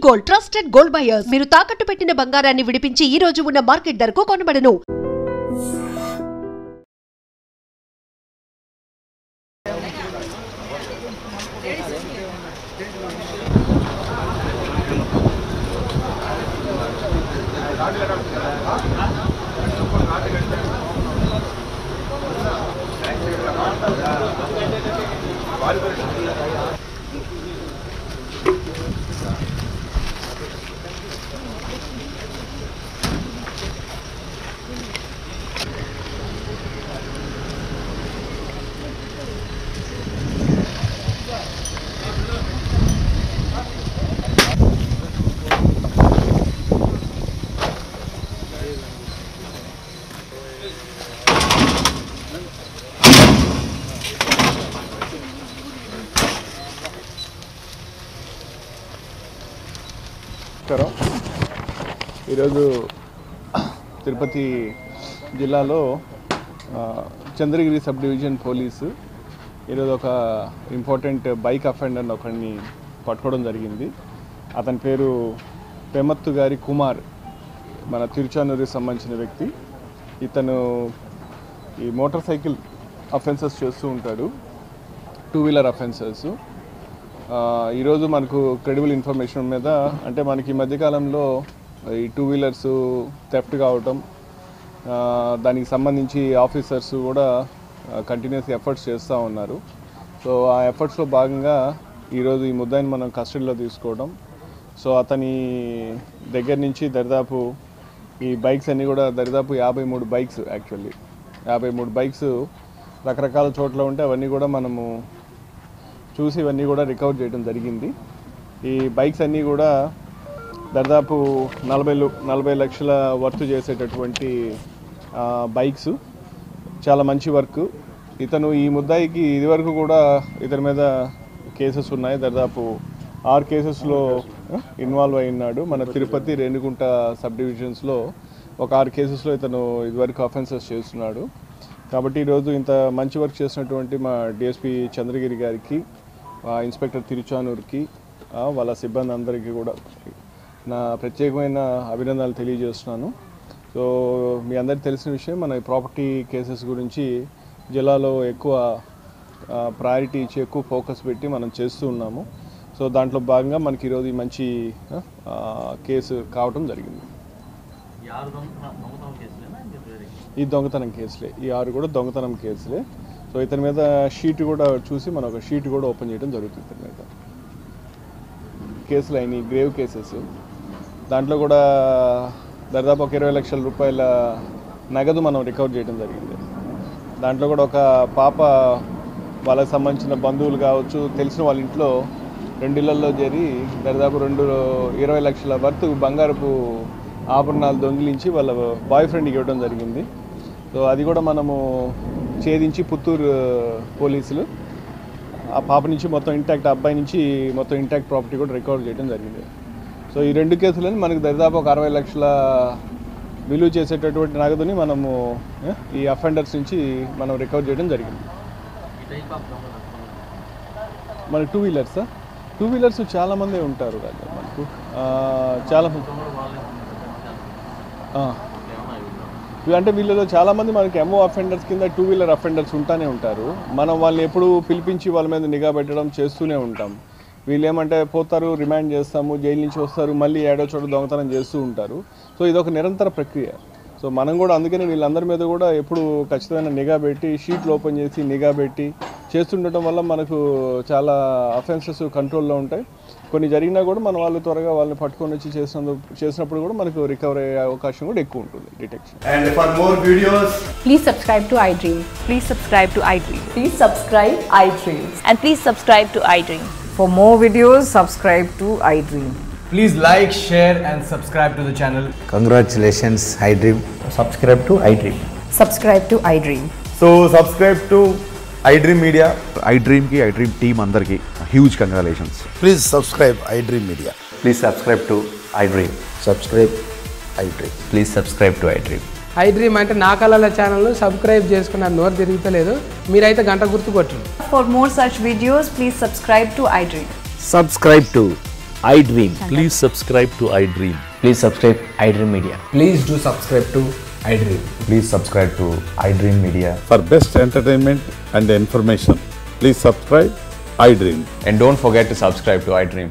Gold, trusted gold buyers. మీరు తాకట్టు పెట్టిన బంగారాన్ని విడిపించి ఈ రోజు ఉన్న మార్కెట్ ధరకు కొనబడను. ఈరోజు తిరుపతి జిల్లాలో చంద్రగిరి సబ్ డివిజన్ పోలీసు ఈరోజు ఒక ఇంపార్టెంట్ బైక్ అఫెండర్ని ఒకరిని పట్టుకోవడం జరిగింది. అతని పేరు పెమత్తు గారి కుమార్, మన తిరుచానూరుకి సంబంధించిన వ్యక్తి. ఇతను ఈ మోటార్ సైకిల్ అఫెన్సెస్ చేస్తూ ఉంటాడు, 2 వీలర్ అఫెన్సెస్. ఈరోజు మనకు క్రెడిబుల్ ఇన్ఫర్మేషన్ మీద, అంటే మనకి ఈ మధ్యకాలంలో ఈ 2 వీలర్స్ థెఫ్ట్ కావటం, దానికి సంబంధించి ఆఫీసర్స్ కూడా కంటిన్యూస్ ఎఫర్ట్స్ చేస్తూ ఉన్నారు. సో ఆ ఎఫర్ట్స్లో భాగంగా ఈరోజు ఈ ముద్దాయిని మనం కస్టడీలో తీసుకోవడం. సో అతని దగ్గర నుంచి దరిదాపు ఈ బైక్స్ అన్నీ కూడా దరిదాపు 53 బైక్స్, యాక్చువల్లీ 53 బైక్స్ రకరకాల చోట్ల ఉంటే అవన్నీ కూడా మనము చూసి ఇవన్నీ కూడా రికవర్ చేయడం జరిగింది. ఈ బైక్స్ అన్నీ కూడా దాదాపు 40 లక్షల వర్త్ చేసేటటువంటి బైక్స్. చాలా మంచి వర్క్. ఇతను ఈ ముద్దాయికి ఇదివరకు కూడా ఇతని మీద కేసెస్ ఉన్నాయి. దాదాపు 6 కేసెస్లో ఇన్వాల్వ్ అయి ఉన్నాడు. మన తిరుపతి, రేణిగుంట సబ్ డివిజన్స్లో ఒక 6 కేసెస్లో ఇతను ఇదివరకు అఫెన్సెస్ చేస్తున్నాడు. కాబట్టి ఈరోజు ఇంత మంచి వర్క్ చేసినటువంటి మా డిఎస్పీ చంద్రగిరి గారికి, ఇన్స్పెక్టర్ తిరుచానూరుకి, వాళ్ళ సిబ్బంది అందరికీ కూడా నా ప్రత్యేకమైన అభినందనలు తెలియజేస్తున్నాను. సో మీ అందరికీ తెలిసిన విషయం, మన ప్రాపర్టీ కేసెస్ గురించి జిల్లాలో ఎక్కువ ప్రయారిటీ ఇచ్చి ఎక్కువ ఫోకస్ పెట్టి మనం చేస్తూ ఉన్నాము. సో దాంట్లో భాగంగా మనకి ఈరోజు ఈ మంచి కేసు కావటం జరిగింది. ఈ దొంగతనం కేసులే, ఈ 6 కూడా దొంగతనం కేసులే. సో ఇతని మీద షీట్ కూడా చూసి మనం ఒక షీట్ కూడా ఓపెన్ చేయడం జరుగుతుంది. ఇతని మీద కేసులు అయినాయి, గ్రేవ్ కేసెస్. దాంట్లో కూడా దాదాపు ఒక 20 లక్షల రూపాయల నగదు మనం రికవర్ చేయడం జరిగింది. దాంట్లో కూడా ఒక పాప, వాళ్ళకి సంబంధించిన బంధువులు కావచ్చు, తెలిసిన వాళ్ళ ఇంట్లో 2 ఇళ్లలో చేరి దాదాపు 20 లక్షల వర్త్ బంగారపు ఆభరణాలు దొంగిలించి వాళ్ళ బాయ్ ఫ్రెండ్కి ఇవ్వడం జరిగింది. సో అది కూడా మనము ఛేదించి పుత్తూరు పోలీసులు ఆ పాప నుంచి మొత్తం ఇంటాక్ట్, అబ్బాయి నుంచి మొత్తం ఇంటాక్ట్ ప్రాపర్టీ కూడా రికవర్ చేయడం జరిగింది. సో ఈ 2 కేసులని మనకు దాదాపు ఒక 60 లక్షల విలువ చేసేటటువంటి నగదుని మనము ఈ అఫెండర్స్ నుంచి మనం రికవర్ చేయడం జరిగింది. మనకు 2 వీలర్స్ చాలామంది ఉంటారు మనకు, చాలామంది. అంటే వీళ్ళలో చాలామంది మనకి ఎంఓ అఫెండర్స్ కింద 2 వీలర్ అఫెండర్స్ ఉంటానే ఉంటారు. మనం వాళ్ళని ఎప్పుడు పిలిపించి వాళ్ళ మీద నిఘా పెట్టడం చేస్తూనే ఉంటాం. వీళ్ళు ఏమంటే పోతారు, రిమాండ్ చేస్తాము, జైలు నుంచి వస్తారు, మళ్ళీ ఏడో చోట దొంగతనం చేస్తూ ఉంటారు. సో ఇదొక నిరంతర ప్రక్రియ. సో మనం కూడా అందుకని వీళ్ళందరి మీద కూడా ఎప్పుడు ఖచ్చితమైన నిఘా పెట్టి, షీట్లు ఓపెన్ చేసి నిఘా పెట్టి చేస్తుండటం వల్ల మనకు చాలా అఫెన్సెస్ కంట్రోల్లో ఉంటాయి. కొన్ని జరిగినా కూడా మన వాళ్ళు త్వరగా వాళ్ళని పట్టుకొని వచ్చి చేసినప్పుడు కూడా మనకు రికవర్ అయ్యే అవకాశం కూడా ఎక్కువ ఉంటుంది, detection. And for more videos, please subscribe to iDream. Please subscribe to iDream. Please subscribe iDream. And please subscribe to iDream. For more videos, subscribe to iDream. please like, share and subscribe to the channel. Congratulations, iDream. Subscribe to iDream. Subscribe to iDream. So subscribe to iDream Media. iDream ki iDream team andarki huge congratulations. Please subscribe iDream Media. Please subscribe to iDream. Subscribe iDream. Please subscribe to iDream. iDream అంటే నా కళల channel subscribe చేసుకున్న నోరు తిరుగుతలేదు, మీరైతే గంట గుర్తు కొట్టండి. For more such videos, please subscribe to iDream. Subscribe to iDream. Please subscribe to iDream. Please subscribe iDream Media. Please do subscribe to iDream. Please subscribe to iDream Media. For best entertainment and information, please subscribe iDream. And don't forget to subscribe to iDream.